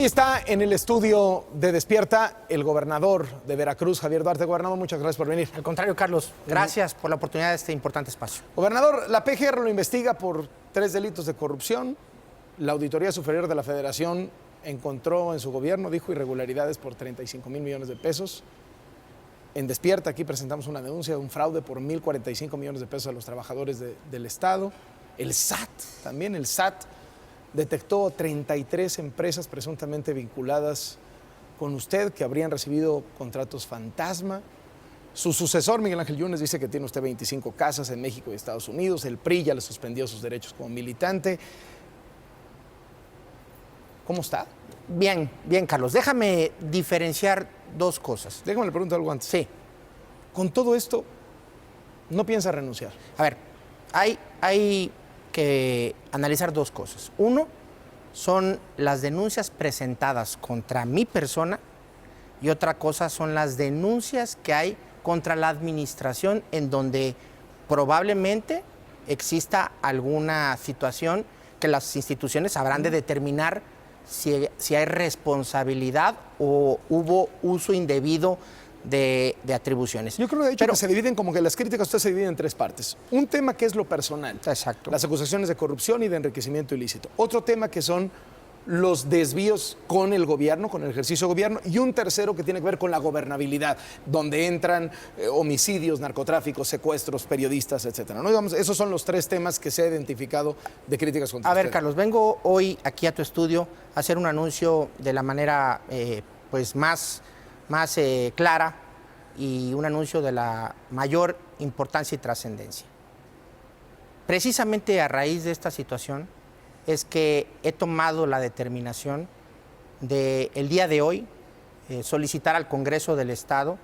Está en el estudio de Despierta el gobernador de Veracruz, Javier Duarte. Gobernador, muchas gracias por venir. Al contrario, Carlos, gracias por la oportunidad de este importante espacio. Gobernador, la PGR lo investiga por 3 delitos de corrupción. La Auditoría Superior de la Federación encontró en su gobierno, dijo, irregularidades por 35,000 millones de pesos. En Despierta aquí presentamos una denuncia de un fraude por 1,045 millones de pesos a los trabajadores del Estado. El SAT, también el SAT, detectó 33 empresas presuntamente vinculadas con usted que habrían recibido contratos fantasma. Su sucesor, Miguel Ángel Yunes, dice que tiene usted 25 casas en México y Estados Unidos. El PRI ya le suspendió sus derechos como militante. ¿Cómo está? Bien, Carlos. Déjame diferenciar dos cosas. Déjame le pregunto algo antes. Sí. Con todo esto, ¿no piensa renunciar? A ver, hay que analizar dos cosas. Uno, son las denuncias presentadas contra mi persona y otra cosa son las denuncias que hay contra la administración en donde probablemente exista alguna situación que las instituciones habrán de determinar si hay responsabilidad o hubo uso indebido de atribuciones. Yo creo, de hecho, que se dividen como que las críticas usted se dividen en 3 partes. Un tema que es lo personal. Exacto. Las acusaciones de corrupción y de enriquecimiento ilícito. Otro tema que son los desvíos con el gobierno, con el ejercicio de gobierno. Y un tercero que tiene que ver con la gobernabilidad, donde entran homicidios, narcotráficos, secuestros, periodistas, etcétera. ¿No? Digamos, esos son los 3 temas que se ha identificado de críticas contra usted. A ver, Carlos, vengo hoy aquí a tu estudio a hacer un anuncio de la manera más clara y un anuncio de la mayor importancia y trascendencia. Precisamente a raíz de esta situación es que he tomado la determinación de el día de hoy solicitar al Congreso del Estado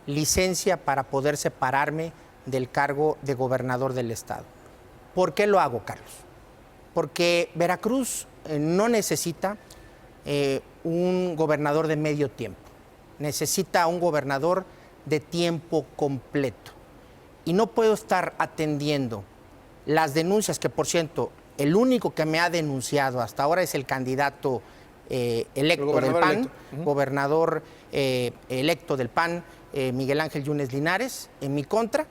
licencia para poder separarme del cargo de gobernador del Estado. ¿Por qué lo hago, Carlos? Porque Veracruz no necesita un gobernador de medio tiempo. Necesita un gobernador de tiempo completo. Y no puedo estar atendiendo las denuncias que, por cierto, el único que me ha denunciado hasta ahora es el candidato electo del PAN, gobernador electo del PAN, Miguel Ángel Yunes Linares, en mi contra.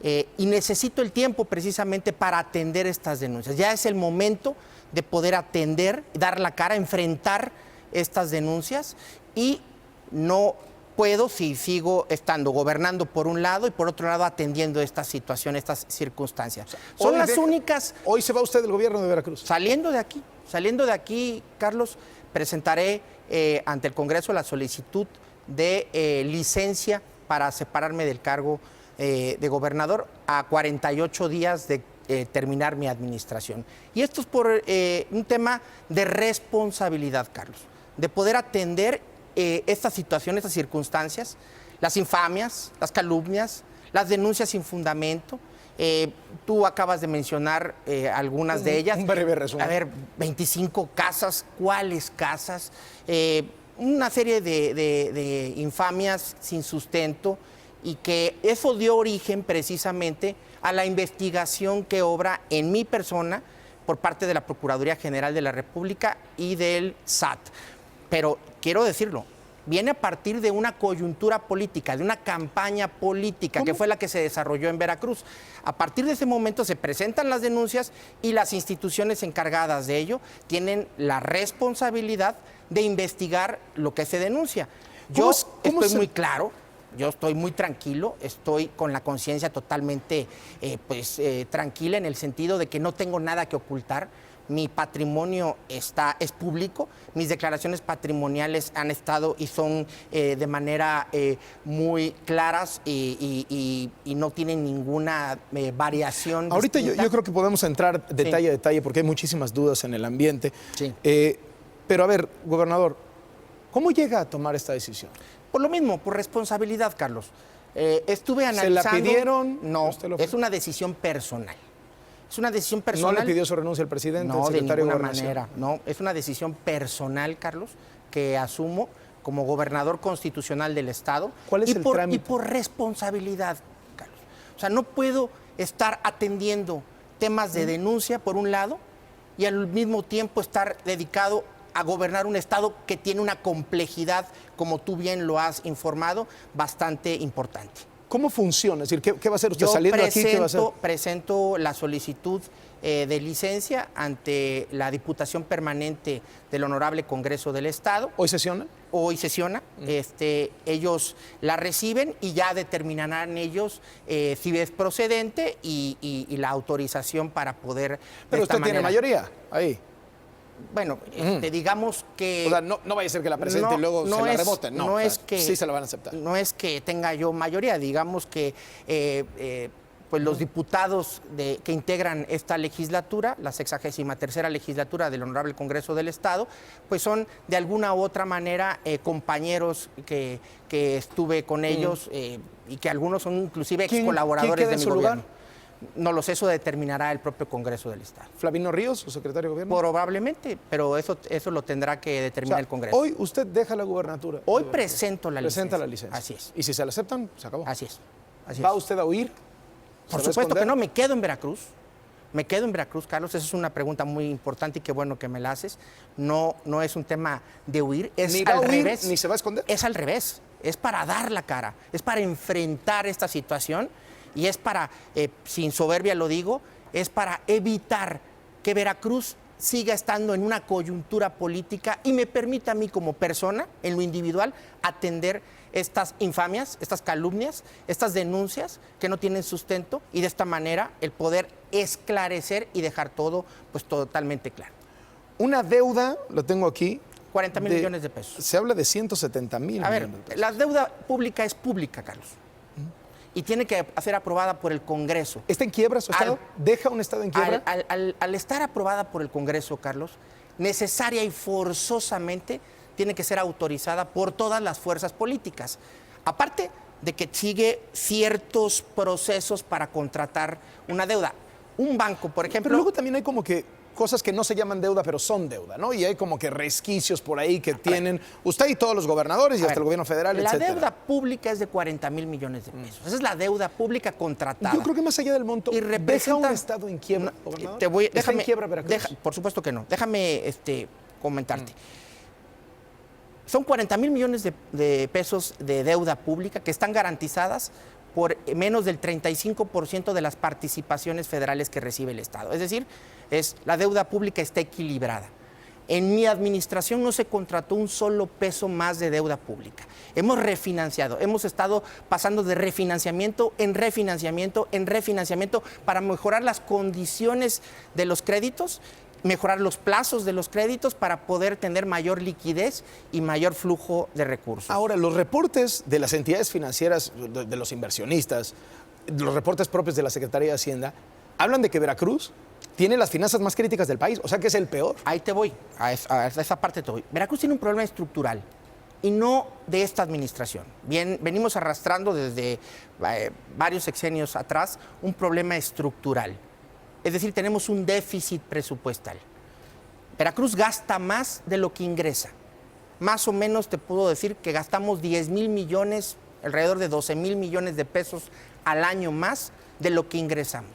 Y necesito el tiempo precisamente para atender estas denuncias. Ya es el momento de poder atender, dar la cara, enfrentar estas denuncias y no puedo si sigo estando gobernando por un lado y por otro lado atendiendo esta situación, estas circunstancias. O sea, son las únicas... Hoy se va usted del gobierno de Veracruz. Saliendo de aquí, Carlos, presentaré ante el Congreso la solicitud de licencia para separarme del cargo de gobernador a 48 días de terminar mi administración. Y esto es por un tema de responsabilidad, Carlos, de poder atender esta situación, estas circunstancias, las infamias, las calumnias, las denuncias sin fundamento. Tú acabas de mencionar algunas de ellas. Un breve resumen. A ver, 25 casas, ¿cuáles casas? Una serie de infamias sin sustento y que eso dio origen precisamente a la investigación que obra en mi persona por parte de la Procuraduría General de la República y del SAT. Pero quiero decirlo, viene a partir de una coyuntura política, de una campaña política que fue la que se desarrolló en Veracruz. A partir de ese momento se presentan las denuncias y las instituciones encargadas de ello tienen la responsabilidad de investigar lo que se denuncia. Yo estoy muy claro, yo estoy muy tranquilo, estoy con la conciencia totalmente tranquila en el sentido de que no tengo nada que ocultar. Mi patrimonio es público, mis declaraciones patrimoniales han estado y son de manera muy claras y no tienen ninguna variación. Ahorita yo creo que podemos entrar detalle a detalle porque hay muchísimas dudas en el ambiente. Sí. Pero a ver, gobernador, ¿cómo llega a tomar esta decisión? Por lo mismo, por responsabilidad, Carlos. Estuve analizando... ¿Se la pidieron? No, es una decisión personal. Es una decisión personal. ¿No le pidió su renuncia al presidente, no, al secretario de ninguna Gobernación? manera. No, es una decisión personal, Carlos, que asumo como gobernador constitucional del Estado. ¿Cuál es el trámite? Y por responsabilidad, Carlos. O sea, no puedo estar atendiendo temas de denuncia, por un lado, y al mismo tiempo estar dedicado a gobernar un estado que tiene una complejidad, como tú bien lo has informado, bastante importante. ¿Cómo funciona? Es decir, ¿qué va a hacer usted Yo saliendo aquí? ¿Qué va a hacer? presento la solicitud de licencia ante la Diputación Permanente del Honorable Congreso del Estado. ¿Hoy sesiona? Hoy sesiona. Ellos la reciben y ya determinarán ellos si es procedente y la autorización para poder. Pero usted tiene mayoría ahí. Bueno, digamos que... O sea, no vaya a ser que la presente y luego se la reboten. No, no es que... Sí se la van a aceptar. No es que tenga yo mayoría, digamos que pues los diputados que integran esta legislatura, la 63ª legislatura del Honorable Congreso del Estado, pues son de alguna u otra manera compañeros que estuve con ellos y que algunos son inclusive ex colaboradores de mi gobierno. No lo sé, eso determinará el propio Congreso del Estado. ¿Flavino Ríos, su secretario de Gobierno? Probablemente, pero eso lo tendrá que determinar el Congreso. Hoy usted deja la gubernatura. Hoy presento la licencia. Presenta la licencia. Así es. Y si se la aceptan, se acabó. Así es. ¿Va usted a huir? Por supuesto que no, me quedo en Veracruz. Me quedo en Veracruz, Carlos. Esa es una pregunta muy importante y qué bueno que me la haces. No es un tema de huir, es ni va al a huir, revés. Ni se va a esconder. Es al revés. Es para dar la cara, es para enfrentar esta situación y es para, sin soberbia lo digo, es para evitar que Veracruz siga estando en una coyuntura política y me permita a mí como persona, en lo individual, atender estas infamias, estas calumnias, estas denuncias que no tienen sustento y de esta manera el poder esclarecer y dejar todo pues totalmente claro. Una deuda, lo tengo aquí. 40 mil millones de pesos. Se habla de 170 mil A ver, millones de pesos. la deuda pública es pública, Carlos. Y tiene que ser aprobada por el Congreso. ¿Está en quiebra su Estado? ¿Deja un Estado en quiebra? Al estar aprobada por el Congreso, Carlos, necesaria y forzosamente tiene que ser autorizada por todas las fuerzas políticas. Aparte de que sigue ciertos procesos para contratar una deuda. Un banco, por ejemplo... Pero luego también hay como que cosas que no se llaman deuda, pero son deuda, ¿no? Y hay como que resquicios por ahí que tienen usted y todos los gobernadores y hasta el gobierno federal, etcétera. La deuda pública es de 40 mil millones de pesos. Esa es la deuda pública contratada. Yo creo que más allá del monto, y ¿deja un Estado en quiebra, gobernador? ¿Está en quiebra Veracruz? Por supuesto que no. Déjame comentarte. Son 40 mil millones de pesos de deuda pública que están garantizadas por menos del 35% de las participaciones federales que recibe el Estado. Es decir, la deuda pública está equilibrada. En mi administración no se contrató un solo peso más de deuda pública. Hemos refinanciado, hemos estado pasando de refinanciamiento en refinanciamiento en refinanciamiento para mejorar las condiciones de los créditos, mejorar los plazos de los créditos para poder tener mayor liquidez y mayor flujo de recursos. Ahora, los reportes de las entidades financieras, de los inversionistas, los reportes propios de la Secretaría de Hacienda, hablan de que Veracruz tiene las finanzas más críticas del país, o sea que es el peor. Ahí te voy, a esa parte te voy. Veracruz tiene un problema estructural y no de esta administración. Venimos arrastrando desde varios sexenios atrás un problema estructural. Es decir, tenemos un déficit presupuestal. Veracruz gasta más de lo que ingresa. Más o menos te puedo decir que gastamos 10 mil millones, alrededor de 12 mil millones de pesos al año más de lo que ingresamos.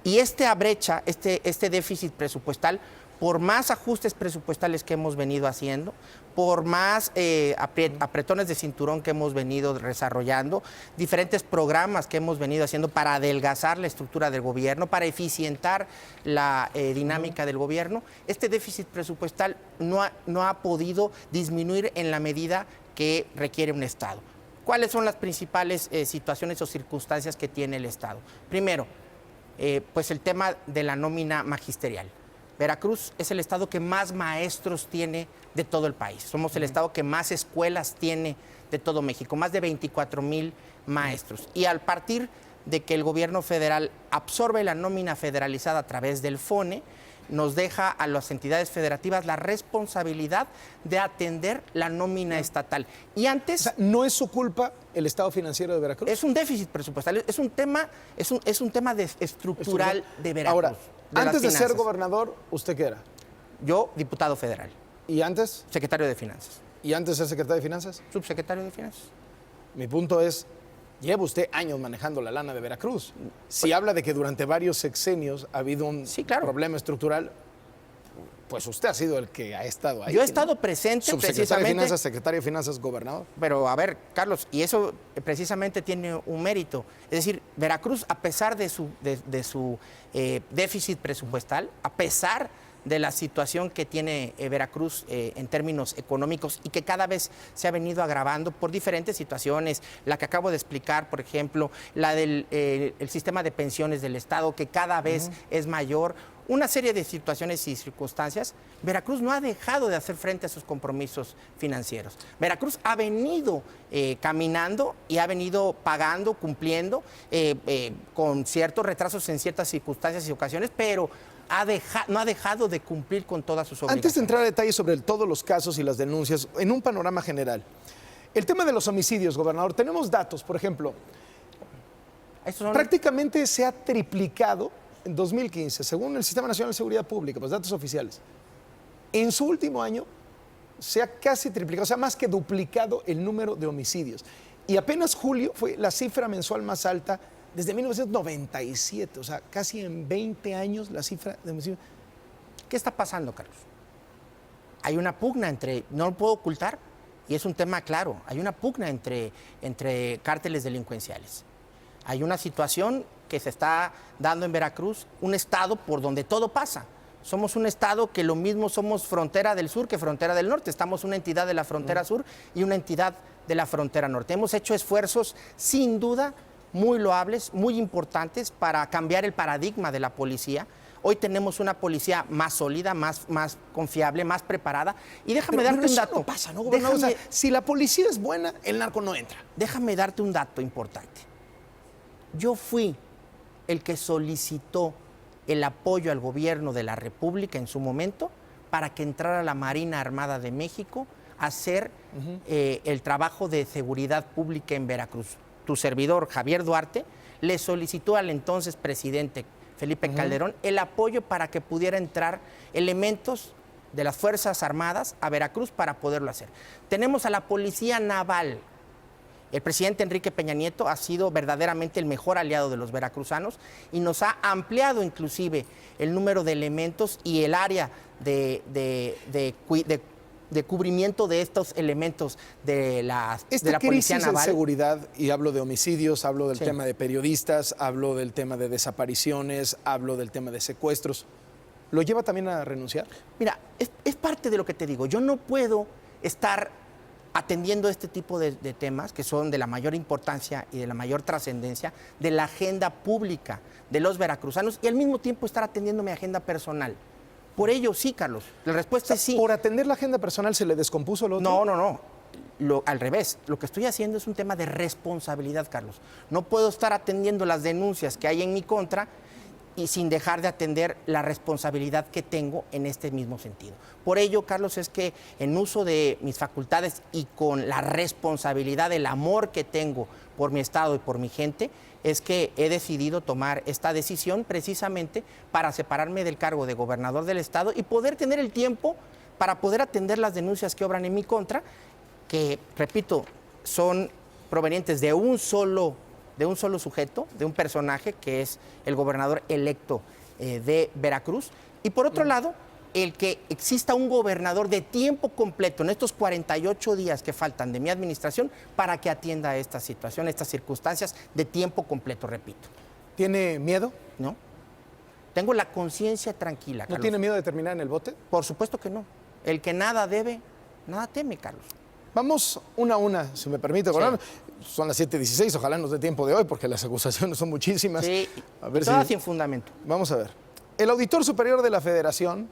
Y esta brecha, este déficit presupuestal, por más ajustes presupuestales que hemos venido haciendo, por más apretones de cinturón que hemos venido desarrollando, diferentes programas que hemos venido haciendo para adelgazar la estructura del gobierno, para eficientar la dinámica del gobierno, este déficit presupuestal no ha podido disminuir en la medida que requiere un Estado. ¿Cuáles son las principales situaciones o circunstancias que tiene el Estado? Primero, pues el tema de la nómina magisterial. Veracruz es el estado que más maestros tiene de todo el país. Somos el estado que más escuelas tiene de todo México, más de 24 mil maestros. Y al partir de que el gobierno federal absorbe la nómina federalizada a través del FONE, nos deja a las entidades federativas la responsabilidad de atender la nómina estatal. Y antes... O sea, ¿no es su culpa el estado financiero de Veracruz? Es un déficit presupuestal, es un tema estructural de Veracruz. Ahora, antes de ser gobernador, ¿usted qué era? Yo, diputado federal. ¿Y antes? Secretario de Finanzas. ¿Y antes de ser secretario de Finanzas? Subsecretario de Finanzas. Mi punto es, lleva usted años manejando la lana de Veracruz. Si habla de que durante varios sexenios ha habido un problema estructural, Pues usted ha sido el que ha estado ahí. Yo he estado presente Subsecretario precisamente. de Finanzas, secretario de Finanzas, gobernador. Pero a ver, Carlos, y eso precisamente tiene un mérito. Es decir, Veracruz, a pesar de su déficit presupuestal, a pesar de la situación que tiene Veracruz en términos económicos y que cada vez se ha venido agravando por diferentes situaciones, la que acabo de explicar, por ejemplo, la del el sistema de pensiones del Estado, que cada vez es mayor, una serie de situaciones y circunstancias, Veracruz no ha dejado de hacer frente a sus compromisos financieros. Veracruz ha venido caminando y ha venido pagando, cumpliendo, con ciertos retrasos en ciertas circunstancias y ocasiones, pero no ha dejado de cumplir con todas sus obligaciones. Antes de entrar a detalles sobre todos los casos y las denuncias, en un panorama general, el tema de los homicidios, gobernador, tenemos datos, por ejemplo, prácticamente se ha triplicado en 2015, según el Sistema Nacional de Seguridad Pública, los datos oficiales. En su último año se ha casi triplicado, o sea, más que duplicado el número de homicidios. Y apenas julio fue la cifra mensual más alta desde 1997, o sea, casi en 20 años la cifra de homicidios. ¿Qué está pasando, Carlos? Hay una pugna entre, no lo puedo ocultar, y es un tema claro, hay una pugna entre cárteles delincuenciales. Hay una situación que se está dando en Veracruz, un estado por donde todo pasa. Somos un estado que lo mismo somos frontera del sur que frontera del norte. Estamos una entidad de la frontera sur y una entidad de la frontera norte. Hemos hecho esfuerzos, sin duda, muy loables, muy importantes para cambiar el paradigma de la policía. Hoy tenemos una policía más sólida, más confiable, más preparada. Y déjame darte un dato. No pasa, ¿no, gobernador? O sea, si la policía es buena, el narco no entra. Déjame darte un dato importante. Yo fui el que solicitó el apoyo al gobierno de la República en su momento para que entrara la Marina Armada de México a hacer el trabajo de seguridad pública en Veracruz. Tu servidor, Javier Duarte, le solicitó al entonces presidente Felipe Calderón el apoyo para que pudiera entrar elementos de las Fuerzas Armadas a Veracruz para poderlo hacer. Tenemos a la Policía Naval. El presidente Enrique Peña Nieto ha sido verdaderamente el mejor aliado de los veracruzanos y nos ha ampliado inclusive el número de elementos y el área de cubrimiento de estos elementos de la Policía Naval. En seguridad, y hablo de homicidios, hablo del tema de periodistas, hablo del tema de desapariciones, hablo del tema de secuestros, ¿lo lleva también a renunciar? Mira, es parte de lo que te digo. Yo no puedo estar atendiendo este tipo de temas que son de la mayor importancia y de la mayor trascendencia de la agenda pública de los veracruzanos y al mismo tiempo estar atendiendo mi agenda personal. Por ello, sí, Carlos, la respuesta es sí. ¿Por atender la agenda personal se le descompuso lo otro? No. Al revés, lo que estoy haciendo es un tema de responsabilidad, Carlos. No puedo estar atendiendo las denuncias que hay en mi contra y sin dejar de atender la responsabilidad que tengo en este mismo sentido. Por ello, Carlos, es que en uso de mis facultades y con la responsabilidad, el amor que tengo por mi estado y por mi gente, es que he decidido tomar esta decisión precisamente para separarme del cargo de gobernador del estado y poder tener el tiempo para poder atender las denuncias que obran en mi contra, que, repito, son provenientes de un solo sujeto, de un personaje que es el gobernador electo de Veracruz. Y por otro lado, el que exista un gobernador de tiempo completo en estos 48 días que faltan de mi administración para que atienda esta situación, estas circunstancias de tiempo completo, repito. ¿Tiene miedo? No. Tengo la conciencia tranquila, Carlos. ¿No tiene miedo de terminar en el bote? Por supuesto que no. El que nada debe, nada teme, Carlos. Vamos una a una, si me permite, gobernador. Sí. Son las 7:16, ojalá nos dé tiempo de hoy, porque las acusaciones son muchísimas. Sí, a ver todas sin fundamento. Vamos a ver. El auditor superior de la Federación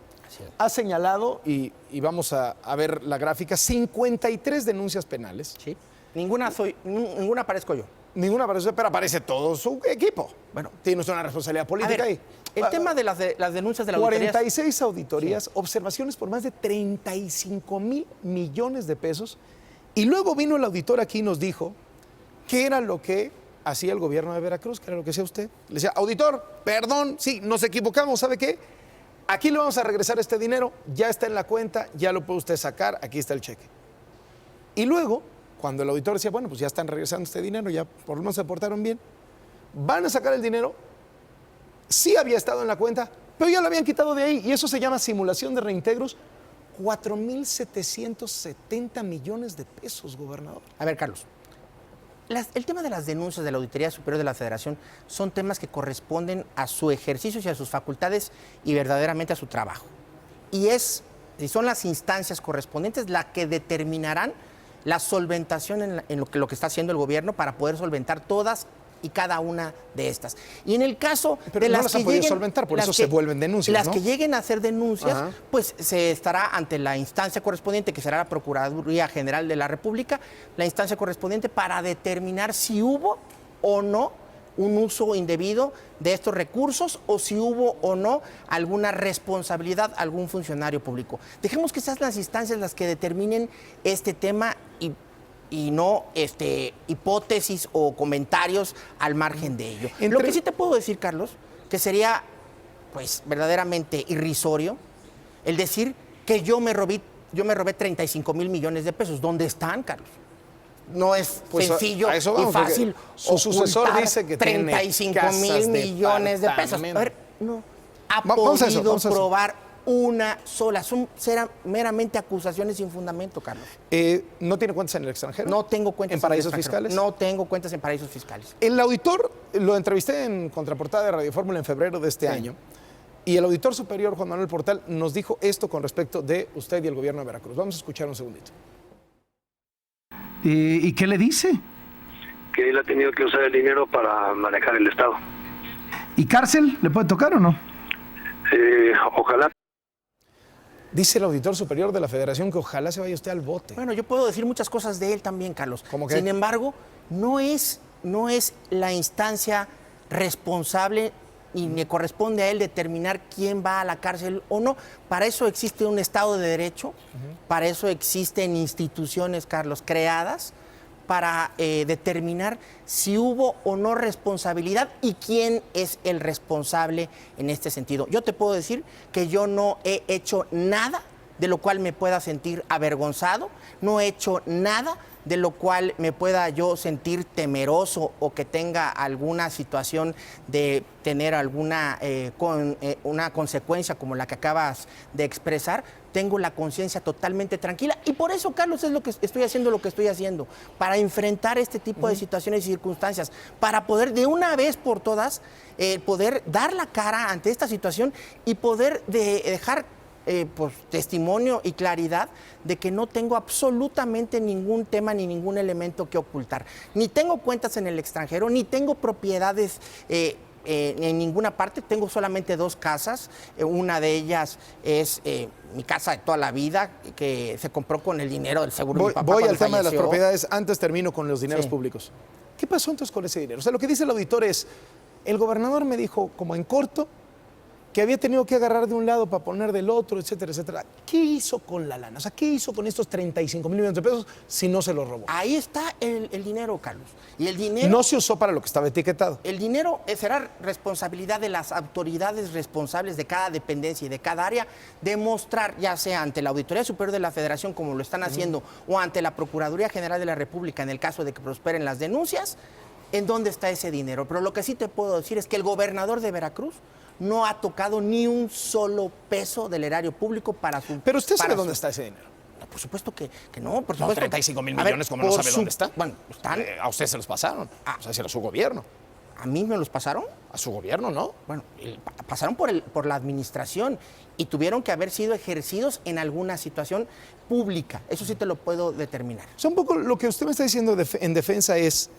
ha señalado, y vamos a ver la gráfica, 53 denuncias penales. Sí. Ninguna aparezco yo. Ninguna aparece, pero aparece todo su equipo. Bueno, tiene usted una responsabilidad política ahí. El tema de las denuncias de la auditoría. 46 auditorías, observaciones por más de 35,000 millones de pesos. Y luego vino el auditor aquí y nos dijo qué era lo que hacía el gobierno de Veracruz, qué era lo que hacía usted. Le decía, auditor, perdón, sí, nos equivocamos, ¿sabe qué? Aquí le vamos a regresar este dinero, ya está en la cuenta, ya lo puede usted sacar, aquí está el cheque. Y luego, cuando el auditor decía, bueno, pues ya están regresando este dinero, ya por lo menos se portaron bien, van a sacar el dinero, sí había estado en la cuenta, Pero ya lo habían quitado de ahí y eso se llama simulación de reintegros. 4,770 millones de pesos, gobernador. A ver, Carlos, el tema de las denuncias de la Auditoría Superior de la Federación son temas que corresponden a su ejercicio y a sus facultades y verdaderamente a su trabajo. Y son las instancias correspondientes las que determinarán la solventación en lo que está haciendo el gobierno para poder solventar todas y cada una de estas. Y en el caso pero de no las las que han podido lleguen, solventar, por eso se vuelven denuncias, las ¿no? que lleguen a ser denuncias, Ajá. pues se estará ante la instancia correspondiente, que será la Procuraduría General de la República, la instancia correspondiente para determinar si hubo o no un uso indebido de estos recursos o si hubo o no alguna responsabilidad a algún funcionario público. Dejemos que sean las instancias las que determinen este tema y no hipótesis o comentarios al margen de ello. Lo que sí te puedo decir, Carlos, que sería pues verdaderamente irrisorio el decir que yo me robé 35,000 millones de pesos. ¿Dónde están, Carlos? No es sencillo y fácil. Su sucesor dice que 35,000 millones de pesos. A ver, no ha vamos a podido eso. probar una sola. Serán meramente acusaciones sin fundamento, Carlos. ¿No tiene cuentas en el extranjero? No tengo cuentas ¿En paraísos fiscales? No tengo cuentas en paraísos fiscales. El auditor, lo entrevisté en Contraportada de Radio Fórmula en febrero de este año, y el auditor superior, Juan Manuel Portal, nos dijo esto con respecto de usted y el gobierno de Veracruz. Vamos a escuchar un segundito. ¿Y qué le dice? Que él ha tenido que usar el dinero para manejar el Estado. ¿Y cárcel le puede tocar o no? Ojalá. Dice el auditor superior de la Federación que ojalá se vaya usted al bote. Bueno, yo puedo decir muchas cosas de él también, Carlos. ¿Cómo qué? Sin embargo, no es la instancia responsable y le corresponde a él determinar quién va a la cárcel o no. Para eso existe un Estado de Derecho, para eso existen instituciones, Carlos, creadas para determinar si hubo o no responsabilidad y quién es el responsable en este sentido. Yo te puedo decir que yo no he hecho nada de lo cual me pueda sentir avergonzado, no he hecho nada de lo cual me pueda yo sentir temeroso o que tenga alguna situación de tener alguna una consecuencia como la que acabas de expresar. Tengo la conciencia totalmente tranquila y por eso, Carlos, es lo que estoy haciendo, para enfrentar este tipo de situaciones y circunstancias, para poder de una vez por todas poder dar la cara ante esta situación y poder dejar pues, testimonio y claridad de que no tengo absolutamente ningún tema ni ningún elemento que ocultar. Ni tengo cuentas en el extranjero, ni tengo propiedades en ninguna parte. Tengo solamente 2 casas. Una de ellas es mi casa de toda la vida, que se compró con el dinero del seguro de mi papá. Voy al cuando tema de las falleció. propiedades. Antes termino con los dineros Sí. públicos. ¿Qué pasó entonces con ese dinero? O sea, lo que dice el auditor es, el gobernador me dijo, como en corto, que había tenido que agarrar de un lado para poner del otro, etcétera, etcétera. ¿Qué hizo con la lana? O sea, ¿qué hizo con estos 35,000 millones de pesos si no se los robó? Ahí está el dinero, Carlos. Y el dinero... No se usó para lo que estaba etiquetado. El dinero será responsabilidad de las autoridades responsables de cada dependencia y de cada área demostrar, ya sea ante la Auditoría Superior de la Federación, como lo están haciendo, o ante la Procuraduría General de la República, en el caso de que prosperen las denuncias, en dónde está ese dinero. Pero lo que sí te puedo decir es que el gobernador de Veracruz no ha tocado ni un solo peso del erario público para su... Pero usted para sabe su- dónde está ese dinero. No, por supuesto que no, por No, supuesto. 35,000 A ver, millones, como no por sabe dónde está. Bueno, están... A usted se los pasaron. O sea, si era su gobierno. ¿A mí me los pasaron? A su gobierno, ¿no? Bueno, pasaron por la administración y tuvieron que haber sido ejercidos en alguna situación pública. Eso sí te lo puedo determinar. O sea, un poco lo que usted me está diciendo en defensa es,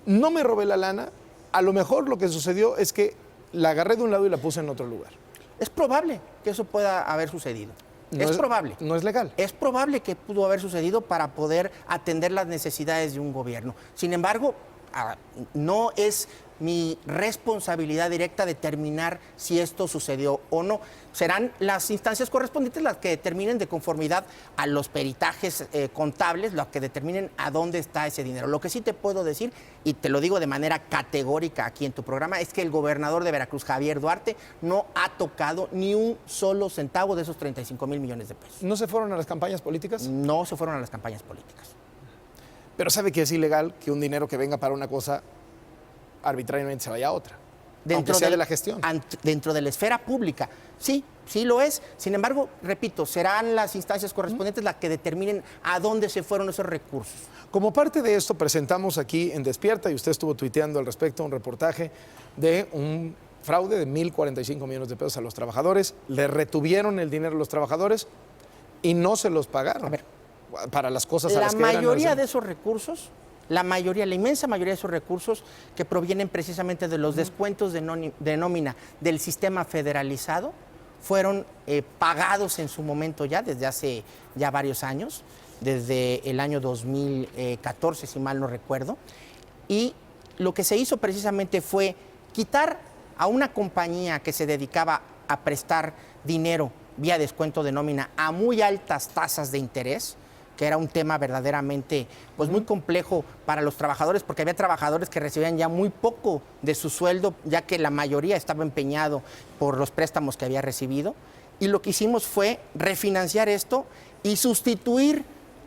no me robé la lana, a lo mejor lo que sucedió es que la agarré de un lado y la puse en otro lugar. Es probable que eso pueda haber sucedido. No es probable. No es legal. Es probable que pudo haber sucedido para poder atender las necesidades de un gobierno. Sin embargo, no es mi responsabilidad directa determinar si esto sucedió o no. Serán las instancias correspondientes las que determinen de conformidad a los peritajes contables, las que determinen a dónde está ese dinero. Lo que sí te puedo decir, y te lo digo de manera categórica aquí en tu programa, es que el gobernador de Veracruz, Javier Duarte, no ha tocado ni un solo centavo de esos 35,000 millones de pesos. ¿No se fueron a las campañas políticas? No se fueron a las campañas políticas. Pero sabe que es ilegal que un dinero que venga para una cosa arbitrariamente se vaya a otra. Aunque sea de la gestión. Dentro de la esfera pública. Sí, sí lo es. Sin embargo, repito, serán las instancias correspondientes las que determinen a dónde se fueron esos recursos. Como parte de esto, presentamos aquí en Despierta, y usted estuvo tuiteando al respecto, un reportaje de un fraude de 1.045 millones de pesos a los trabajadores. Le retuvieron el dinero a los trabajadores y no se los pagaron. A ver, para las cosas a las que la mayoría de esos recursos, la inmensa mayoría de esos recursos que provienen precisamente de los descuentos de nómina del sistema federalizado, fueron pagados en su momento ya, desde hace ya varios años, desde el año 2014, si mal no recuerdo. Y lo que se hizo precisamente fue quitar a una compañía que se dedicaba a prestar dinero vía descuento de nómina a muy altas tasas de interés, que era un tema verdaderamente pues, muy complejo para los trabajadores, porque había trabajadores que recibían ya muy poco de su sueldo, ya que la mayoría estaba empeñado por los préstamos que había recibido. Y lo que hicimos fue refinanciar esto y sustituir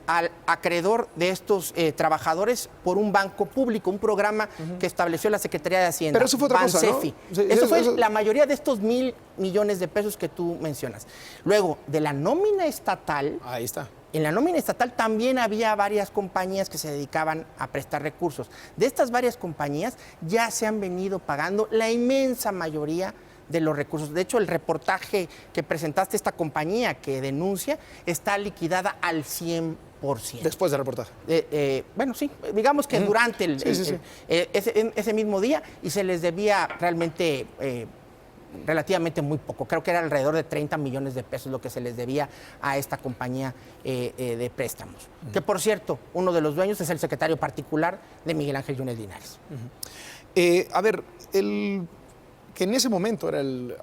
al acreedor de estos trabajadores por un banco público, un programa que estableció la Secretaría de Hacienda. Pero eso fue otra cosa, ¿no? Sí, eso fue la mayoría de estos 1.000 millones de pesos que tú mencionas. Luego, de la nómina estatal... Ahí está. En la nómina estatal también había varias compañías que se dedicaban a prestar recursos. De estas varias compañías ya se han venido pagando la inmensa mayoría de los recursos. De hecho, el reportaje que presentaste, esta compañía que denuncia, está liquidada al 100%. Después del reportaje. Bueno, sí, digamos que durante ese mismo día, y se les debía realmente... relativamente muy poco, creo que era alrededor de 30 millones de pesos lo que se les debía a esta compañía de préstamos. Que por cierto, uno de los dueños es el secretario particular de Miguel Ángel Yunes Linares. A ver, que en ese momento era el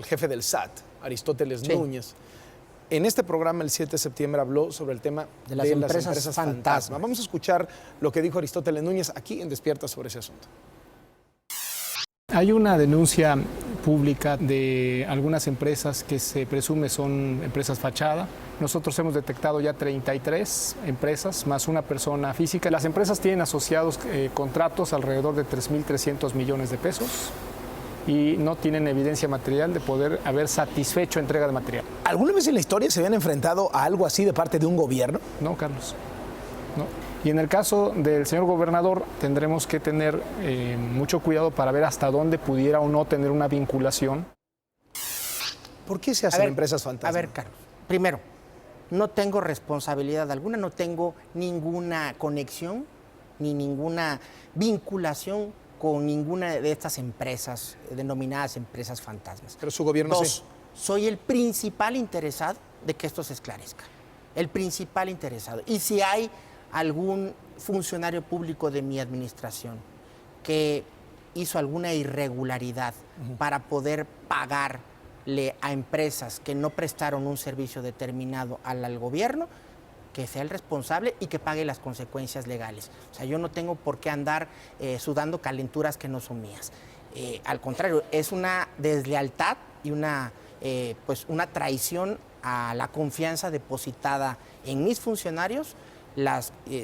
jefe del SAT, Aristóteles Núñez, en este programa el 7 de septiembre habló sobre el tema de las empresas fantasma. Vamos a escuchar lo que dijo Aristóteles Núñez aquí en Despierta sobre ese asunto. Hay una denuncia pública de algunas empresas que se presume son empresas fachada. Nosotros hemos detectado ya 33 empresas, más una persona física. Las empresas tienen asociados contratos alrededor de 3.300 millones de pesos y no tienen evidencia material de poder haber satisfecho entrega de material. ¿Alguna vez en la historia se habían enfrentado a algo así de parte de un gobierno? No, Carlos, no. Y en el caso del señor gobernador tendremos que tener mucho cuidado para ver hasta dónde pudiera o no tener una vinculación. ¿Por qué se hacen empresas fantasma? A ver, Carlos, primero, no tengo responsabilidad alguna, no tengo ninguna conexión ni ninguna vinculación con ninguna de estas empresas denominadas empresas fantasmas. Pero su gobierno sí. Soy el principal interesado de que esto se esclarezca. El principal interesado. Y si hay algún funcionario público de mi administración que hizo alguna irregularidad para poder pagarle a empresas que no prestaron un servicio determinado al gobierno, que sea el responsable y que pague las consecuencias legales. O sea, yo no tengo por qué andar sudando calenturas que no son mías. Al contrario, es una deslealtad y una traición a la confianza depositada en mis funcionarios,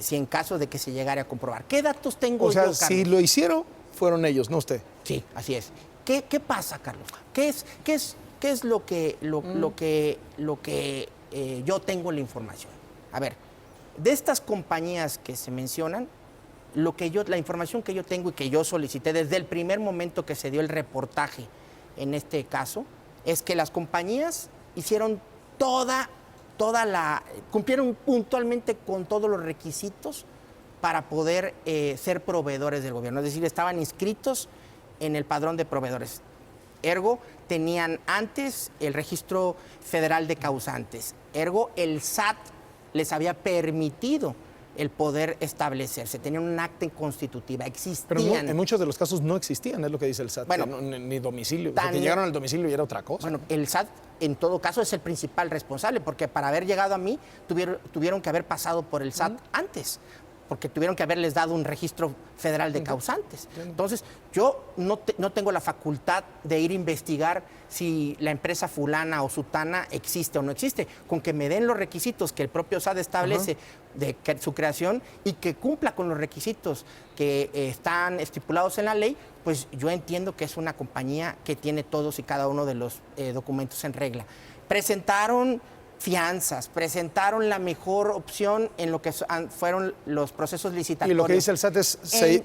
si en caso de que se llegara a comprobar. ¿Qué datos tengo yo, Carlos? Si lo hicieron, fueron ellos, no usted. Sí, así es. ¿Qué pasa, Carlos? ¿Qué es lo que yo tengo la información? A ver, de estas compañías que se mencionan, la información que yo tengo y que yo solicité desde el primer momento que se dio el reportaje en este caso, es que las compañías hicieron cumplieron puntualmente con todos los requisitos para poder ser proveedores del gobierno. Es decir, estaban inscritos en el padrón de proveedores. Ergo, tenían antes el registro federal de causantes. Ergo, el SAT les había permitido el poder establecerse. Tenían un acta constitutiva, existían. Pero no, en muchos de los casos no existían, es lo que dice el SAT. Bueno, ni domicilio. Porque llegaron al domicilio y era otra cosa. Bueno, el SAT en todo caso es el principal responsable, porque para haber llegado a mí tuvieron que haber pasado por el SAT antes. porque tuvieron que haberles dado un registro federal de causantes. Entonces, yo no tengo la facultad de ir a investigar si la empresa fulana o sutana existe o no existe. Con que me den los requisitos que el propio SAT establece de su creación y que cumpla con los requisitos que están estipulados en la ley, pues yo entiendo que es una compañía que tiene todos y cada uno de los documentos en regla. Presentaron fianzas, presentaron la mejor opción en lo que fueron los procesos licitatorios. Y lo que dice el SAT es,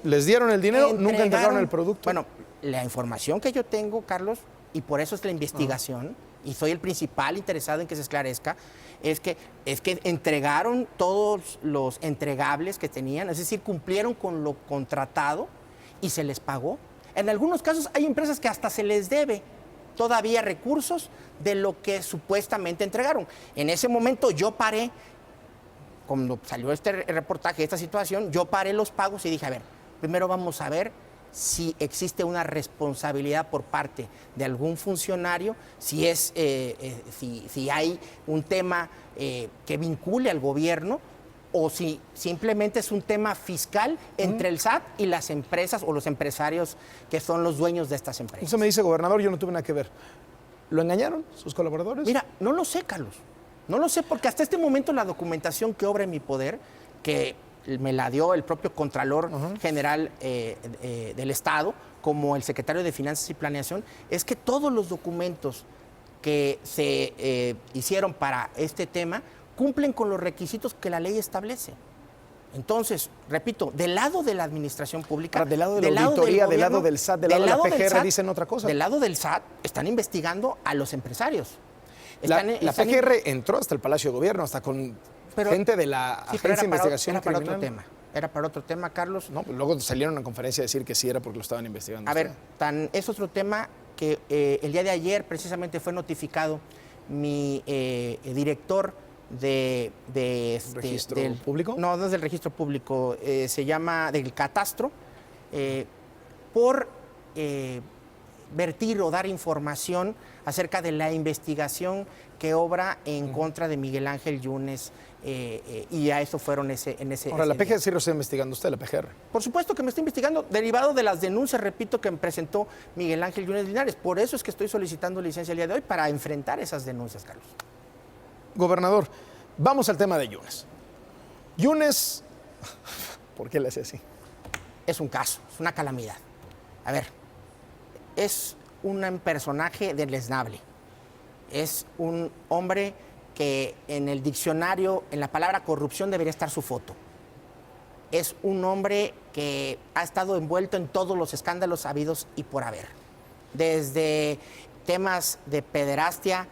les dieron el dinero, nunca entregaron el producto. Bueno, la información que yo tengo, Carlos, y por eso es la investigación, y soy el principal interesado en que se esclarezca, es que entregaron todos los entregables que tenían, es decir, cumplieron con lo contratado y se les pagó. En algunos casos hay empresas que hasta se les debe todavía recursos de lo que supuestamente entregaron. En ese momento yo paré, cuando salió este reportaje, esta situación, yo paré los pagos y dije, a ver, primero vamos a ver si existe una responsabilidad por parte de algún funcionario, si hay un tema que vincule al gobierno, o si simplemente es un tema fiscal entre el SAT y las empresas o los empresarios que son los dueños de estas empresas. Eso me dice, gobernador, yo no tuve nada que ver. ¿Lo engañaron sus colaboradores? Mira, no lo sé, Carlos. No lo sé, porque hasta este momento la documentación que obra en mi poder, que me la dio el propio Contralor General del Estado, como el Secretario de Finanzas y Planeación, es que todos los documentos que se hicieron para este tema cumplen con los requisitos que la ley establece. Entonces, repito, del lado de la administración pública... Ahora, del lado de la auditoría, del lado del SAT, del lado de la PGR dicen otra cosa. Del lado del SAT están investigando a los empresarios. La PGR entró hasta el Palacio de Gobierno, hasta con gente de la Agencia de Investigación Criminal. Otro tema. Era para otro tema, Carlos. No, pues luego salieron a una conferencia a decir que sí era porque lo estaban investigando. A ver, es otro tema que el día de ayer precisamente fue notificado mi director ¿Registro público? No, no es del registro público, se llama del catastro, por vertir o dar información acerca de la investigación que obra en contra de Miguel Ángel Yunes, y a eso fueron Ahora, la PGR sí lo está investigando usted, la PGR. Por supuesto que me está investigando, derivado de las denuncias, repito, que presentó Miguel Ángel Yunes Linares. Por eso es que estoy solicitando licencia el día de hoy, para enfrentar esas denuncias, Carlos. Gobernador, vamos al tema de Yunes. Yunes, ¿por qué le hace así? Es un caso, es una calamidad. A ver, es un personaje deleznable. Es un hombre que en el diccionario, en la palabra corrupción, debería estar su foto. Es un hombre que ha estado envuelto en todos los escándalos habidos y por haber. Desde temas de pederastia,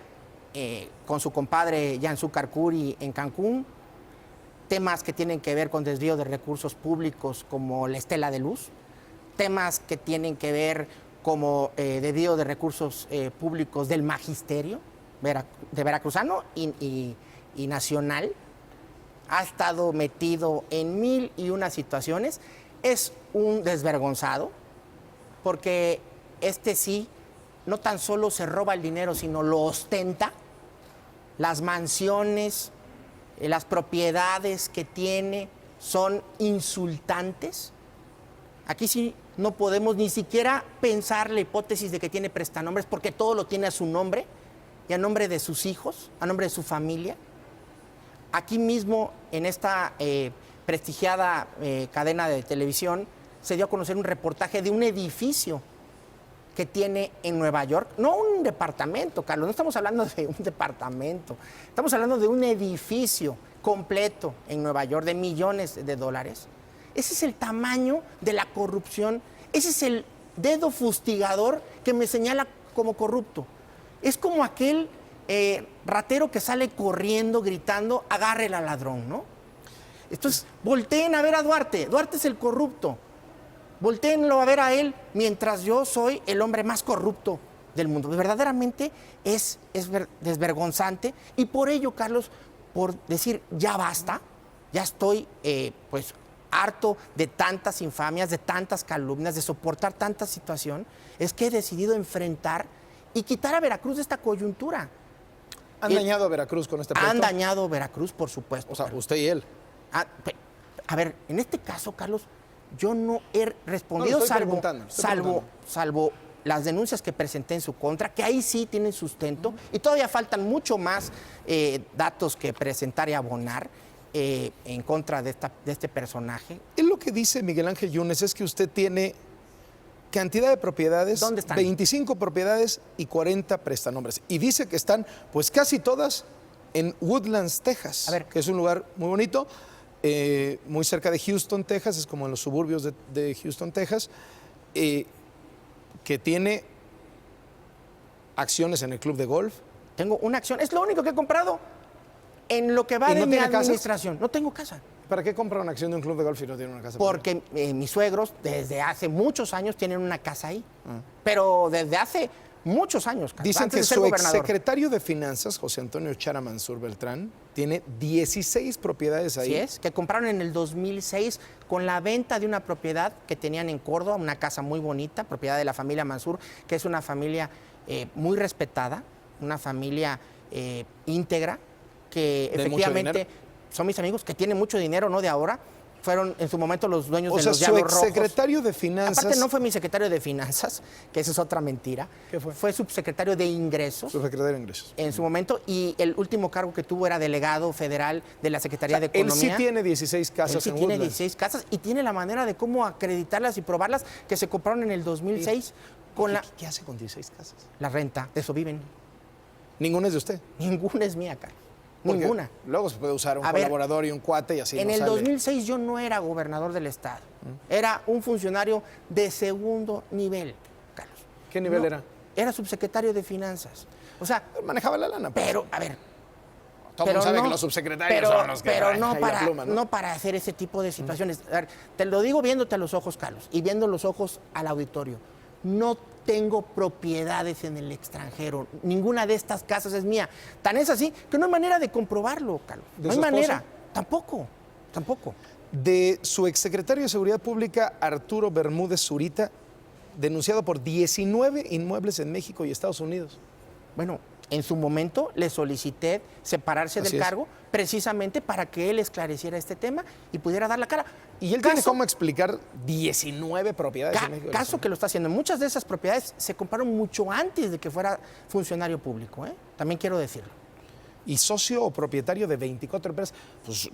con su compadre Yanzúcar Curi en Cancún, temas que tienen que ver con desvío de recursos públicos como la Estela de Luz, temas que tienen que ver como desvío de recursos públicos del magisterio de veracruzano y nacional. Ha estado metido en 1001 situaciones. Es un desvergonzado, porque sí no tan solo se roba el dinero, sino lo ostenta. Las mansiones, las propiedades que tiene son insultantes. Aquí sí no podemos ni siquiera pensar la hipótesis de que tiene prestanombres, porque todo lo tiene a su nombre y a nombre de sus hijos, a nombre de su familia. Aquí mismo, en esta prestigiada cadena de televisión, se dio a conocer un reportaje de un edificio que tiene en Nueva York. No un departamento, Carlos, no estamos hablando de un departamento, estamos hablando de un edificio completo en Nueva York de millones de dólares. Ese es el tamaño de la corrupción, ese es el dedo fustigador que me señala como corrupto. Es como aquel ratero que sale corriendo, gritando, agárrele al ladrón, ¿no? Entonces, volteen a ver a Duarte. Duarte es el corrupto. Voltéenlo a ver a él, mientras yo soy el hombre más corrupto del mundo. Verdaderamente es desvergonzante. Y por ello, Carlos, por decir ya basta, ya estoy pues harto de tantas infamias, de tantas calumnias, de soportar tanta situación, es que he decidido enfrentar y quitar a Veracruz de esta coyuntura. ¿Han dañado a Veracruz con este proyecto? Han dañado a Veracruz, por supuesto. O sea, usted y él. A ver, en este caso, Carlos, yo no he respondido No, le estoy salvo, preguntando, le estoy salvo, preguntando. salvo las denuncias que presenté en su contra, que ahí sí tienen sustento, y todavía faltan mucho más datos que presentar y abonar en contra de este personaje. Él lo que dice Miguel Ángel Yunes es que usted tiene cantidad de propiedades, ¿Dónde están? 25 propiedades y 40 prestanombres. Y dice que están, pues casi todas, en Woodlands, Texas, A ver. que es un lugar muy bonito, muy cerca de Houston, Texas, es como en los suburbios de Houston, Texas, que tiene acciones en el club de golf. Tengo una acción, es lo único que he comprado en lo que va ¿Y de no mi tiene casas? administración. No tengo casa. ¿Para qué compra una acción de un club de golf si no tiene una casa? propia? Porque mis suegros desde hace muchos años tienen una casa ahí. Pero desde hace muchos años. Carlos, Dicen antes que de ser su gobernador. exsecretario de Finanzas, José Antonio Chara Mansur Beltrán, tiene 16 propiedades ahí. Así es, que compraron en el 2006 con la venta de una propiedad que tenían en Córdoba, una casa muy bonita, propiedad de la familia Mansur, que es una familia muy respetada, una familia íntegra, que ¿De mucho efectivamente dinero? son mis amigos, que tienen mucho dinero, no de ahora. Fueron en su momento los dueños O de sea, los su Diablos Rojos. exsecretario de Finanzas. Aparte no fue mi secretario de Finanzas, que esa es otra mentira. ¿Qué fue? Fue subsecretario de Ingresos Subsecretario de Ingresos. en su momento, y el último cargo que tuvo era delegado federal de la Secretaría de Él Economía. sí tiene 16 casas Él sí en tiene Woodlands. 16 casas y tiene la manera de cómo acreditarlas y probarlas, que se compraron en el 2006 con ¿Qué hace con 16 casas? la renta. De eso viven. Ninguna es de usted. Ninguna es mía, Carlos. Porque Ninguna. Luego se puede usar un A ver, colaborador y un cuate y así En no el sale. 2006 yo no era gobernador del estado. Era un funcionario de segundo nivel, Carlos. ¿Qué nivel No, era? Era subsecretario de Finanzas. O sea, Manejaba la lana. pues. pero, a ver, Todo el pero mundo sabe no, que los subsecretarios pero, son los que pero traen no ahí la para, pluma, ¿no? no para hacer ese tipo de situaciones. A ver, te lo digo viéndote a los ojos, Carlos, y viendo los ojos al auditorio. No tengo propiedades en el extranjero. Ninguna de estas casas es mía. Tan es así que no hay manera de comprobarlo, Carlos. ¿De No hay su esposa? manera. Tampoco. De su exsecretario de Seguridad Pública, Arturo Bermúdez Zurita, denunciado por 19 inmuebles en México y Estados Unidos. Bueno, en su momento le solicité separarse Así del es. cargo precisamente para que él esclareciera este tema y pudiera dar la cara. Y él tiene cómo explicar 19 propiedades en México. Caso que lo está haciendo. Muchas de esas propiedades se compraron mucho antes de que fuera funcionario público, ¿eh? También quiero decirlo. Y socio o propietario de 24 empresas. Pues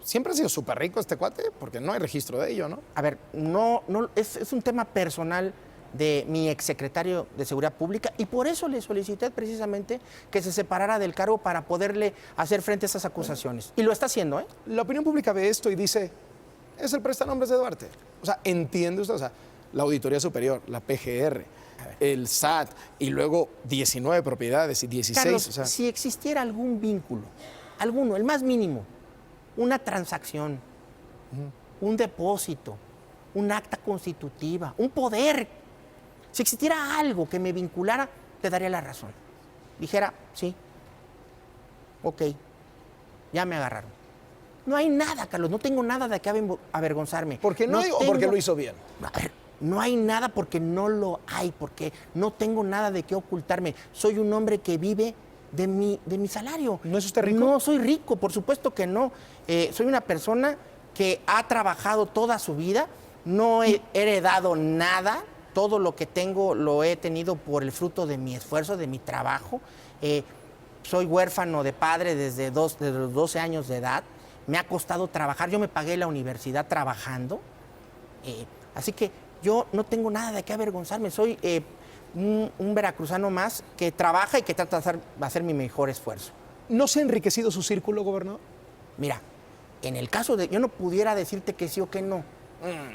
siempre ha sido súper rico este cuate, porque no hay registro de ello, ¿no? A ver, es un tema personal de mi exsecretario de Seguridad Pública y por eso le solicité precisamente que se separara del cargo para poderle hacer frente a esas acusaciones. Y lo está haciendo, ¿eh? La opinión pública ve esto y dice, es el prestanombres de Duarte. O sea, ¿entiende usted? O sea, la Auditoría Superior, la PGR, el SAT y luego 19 propiedades y 16. Carlos, o sea, si existiera algún vínculo, alguno, el más mínimo, una transacción, un depósito, un acta constitutiva, un poder, si existiera algo que me vinculara, te daría la razón. Dijera, sí, ok, ya me agarraron. No hay nada, Carlos, no tengo nada de qué avergonzarme. ¿por qué no hay o porque tengo- lo hizo bien? A ver, no hay nada porque no lo hay, porque no tengo nada de qué ocultarme. Soy un hombre que vive de mi salario. ¿No es usted rico? No, soy rico, por supuesto que no. Soy una persona que ha trabajado toda su vida, no he heredado nada, todo lo que tengo lo he tenido por el fruto de mi esfuerzo, de mi trabajo. Soy huérfano de padre desde los 12 años de edad. Me ha costado trabajar, yo me pagué la universidad trabajando. Así que yo no tengo nada de qué avergonzarme. Soy un veracruzano más que trabaja y que trata de hacer mi mejor esfuerzo. ¿No se ha enriquecido su círculo, gobernador? Mira, en el caso de... Yo no pudiera decirte que sí o que no.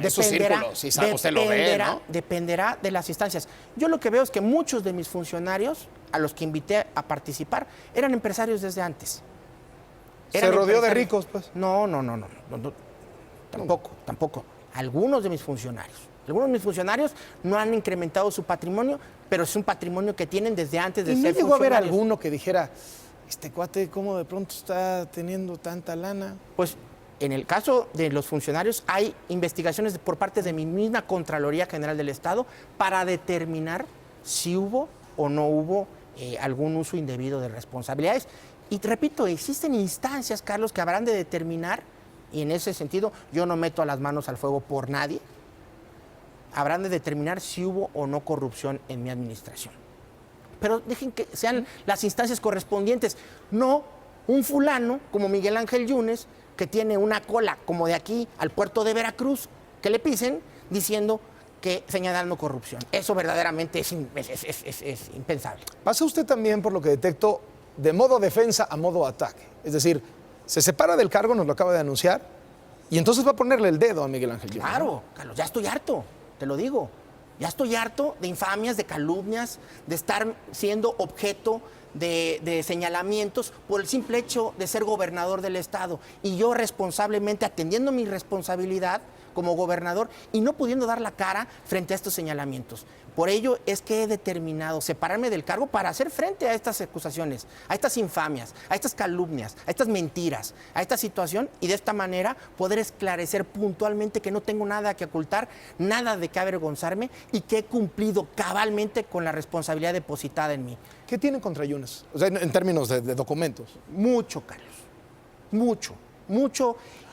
Es su círculo, si sabe, usted lo ve, ¿no? Dependerá de las instancias. Yo lo que veo es que muchos de mis funcionarios, a los que invité a participar, eran empresarios desde antes. Se Eran rodeó de empresarios. ricos, pues. No, tampoco. Algunos de mis funcionarios no han incrementado su patrimonio, pero es un patrimonio que tienen desde antes de ¿Y no ser llegó a haber funcionarios. alguno que dijera, este cuate, cómo de pronto está teniendo tanta lana? Pues en el caso de los funcionarios hay investigaciones por parte de mi misma Contraloría General del Estado para determinar si hubo o no hubo algún uso indebido de responsabilidades. Y te repito, existen instancias, Carlos, que habrán de determinar y en ese sentido yo no meto las manos al fuego por nadie, habrán de determinar si hubo o no corrupción en mi administración. Pero dejen que sean las instancias correspondientes, no un fulano como Miguel Ángel Yunes, que tiene una cola como de aquí al puerto de Veracruz, que le pisen diciendo que señalando corrupción. Eso verdaderamente es impensable. Pasa usted también, por lo que detecto, de modo defensa a modo ataque. Es decir, se separa del cargo, nos lo acaba de anunciar, y entonces va a ponerle el dedo a Miguel Ángel Yunes. Claro, Carlos, ya estoy harto, te lo digo. Ya estoy harto de infamias, de calumnias, de estar siendo objeto de señalamientos por el simple hecho de ser gobernador del estado. Y yo responsablemente atendiendo mi responsabilidad como gobernador y no pudiendo dar la cara frente a estos señalamientos. Por ello es que he determinado separarme del cargo para hacer frente a estas acusaciones, a estas infamias, a estas calumnias, a estas mentiras, a esta situación y de esta manera poder esclarecer puntualmente que no tengo nada que ocultar, nada de qué avergonzarme y que he cumplido cabalmente con la responsabilidad depositada en mí. ¿Qué tienen contra Yunes? O sea, en términos de documentos. Mucho, Carlos. Mucho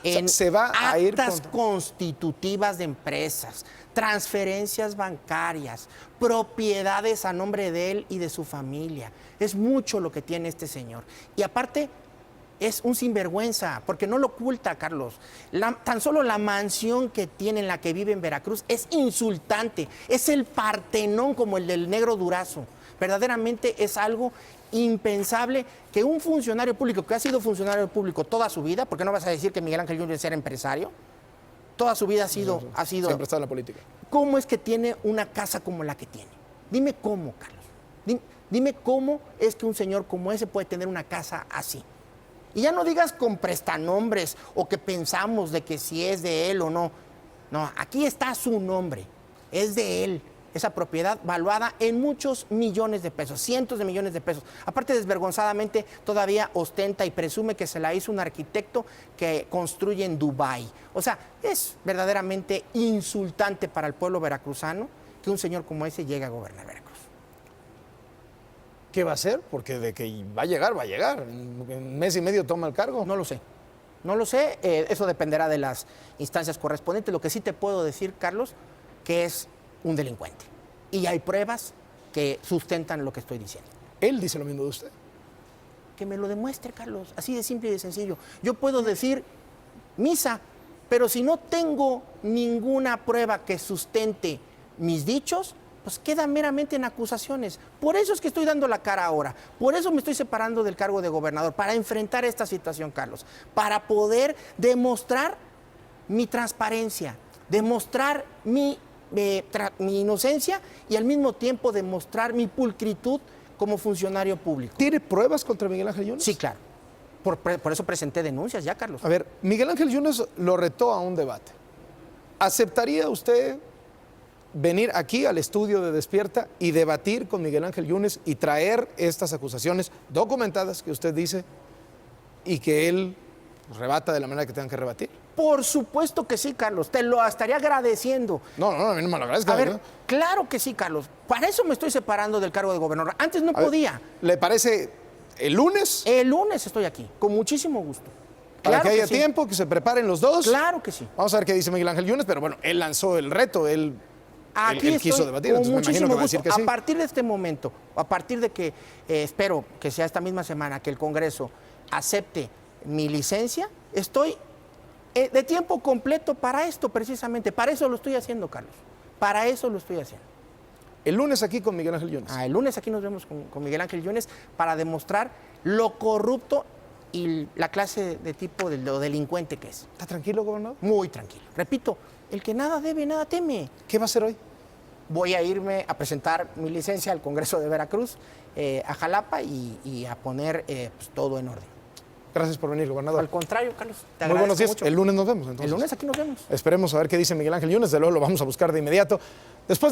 en se va a ir actas constitutivas de empresas, transferencias bancarias, propiedades a nombre de él y de su familia. Es mucho lo que tiene este señor. Y aparte, es un sinvergüenza, porque no lo oculta, Carlos. Tan solo la mansión que tiene, en la que vive en Veracruz, es insultante. Es el Partenón como el del Negro Durazo. Verdaderamente es algo impensable que un funcionario público que ha sido funcionario público toda su vida, porque no vas a decir que Miguel Ángel Yunes era empresario, toda su vida ha sido siempre está en la política. ¿Cómo es que tiene una casa como la que tiene? Dime cómo, Carlos. Dime cómo es que un señor como ese puede tener una casa así. Y ya no digas con prestanombres o que pensamos de que si es de él o no. No, aquí está su nombre, es de él. Esa propiedad valuada en muchos millones de pesos, cientos de millones de pesos. Aparte, desvergonzadamente, todavía ostenta y presume que se la hizo un arquitecto que construye en Dubái. O sea, es verdaderamente insultante para el pueblo veracruzano que un señor como ese llegue a gobernar Veracruz. ¿Qué va a hacer? Porque de que va a llegar, va a llegar. En un mes y medio toma el cargo. No lo sé. No lo sé. Eso dependerá de las instancias correspondientes. Lo que sí te puedo decir, Carlos, que es un delincuente. Y hay pruebas que sustentan lo que estoy diciendo. Él dice lo mismo de usted. Que me lo demuestre, Carlos. Así de simple y de sencillo. Yo puedo decir misa, pero si no tengo ninguna prueba que sustente mis dichos, pues queda meramente en acusaciones. Por eso es que estoy dando la cara ahora. Por eso me estoy separando del cargo de gobernador, para enfrentar esta situación, Carlos. Para poder demostrar mi transparencia, demostrar mi inocencia y al mismo tiempo demostrar mi pulcritud como funcionario público. ¿Tiene pruebas contra Miguel Ángel Yunes? Sí, claro. Por eso presenté denuncias ya, Carlos. A ver, Miguel Ángel Yunes lo retó a un debate. ¿Aceptaría usted venir aquí al estudio de Despierta y debatir con Miguel Ángel Yunes y traer estas acusaciones documentadas que usted dice y que él rebata de la manera que tengan que rebatir? Por supuesto que sí, Carlos. Te lo estaría agradeciendo. No, a mí no me lo agradezca. A ver, ¿no? claro que sí, Carlos. Para eso me estoy separando del cargo de gobernador. Antes no podía. ¿Le parece el lunes? El lunes estoy aquí, con muchísimo gusto. Para Claro que haya sí. tiempo, que se preparen los dos. Claro que sí. Vamos a ver qué dice Miguel Ángel Yunes, pero bueno, él lanzó el reto, él quiso estoy debatir, con entonces me imagino muchísimo que va a decir gusto. que sí. A partir de este momento, a partir de que espero que sea esta misma semana que el Congreso acepte mi licencia, estoy de tiempo completo para esto precisamente. Para eso lo estoy haciendo, Carlos. Para eso lo estoy haciendo. El lunes aquí con Miguel Ángel Yunes. El lunes aquí nos vemos con Miguel Ángel Yunes para demostrar lo corrupto y la clase de tipo de lo delincuente que es. ¿Está tranquilo, gobernador? Muy tranquilo. Repito, el que nada debe, nada teme. ¿Qué va a hacer hoy? Voy a irme a presentar mi licencia al Congreso de Veracruz, a Jalapa y a poner pues, todo en orden. Gracias por venir, gobernador. Al contrario, Carlos. Te Muy buenos días. mucho. El lunes nos vemos, entonces. El lunes aquí nos vemos. Esperemos a ver qué dice Miguel Ángel Yunes. De luego lo vamos a buscar de inmediato. Después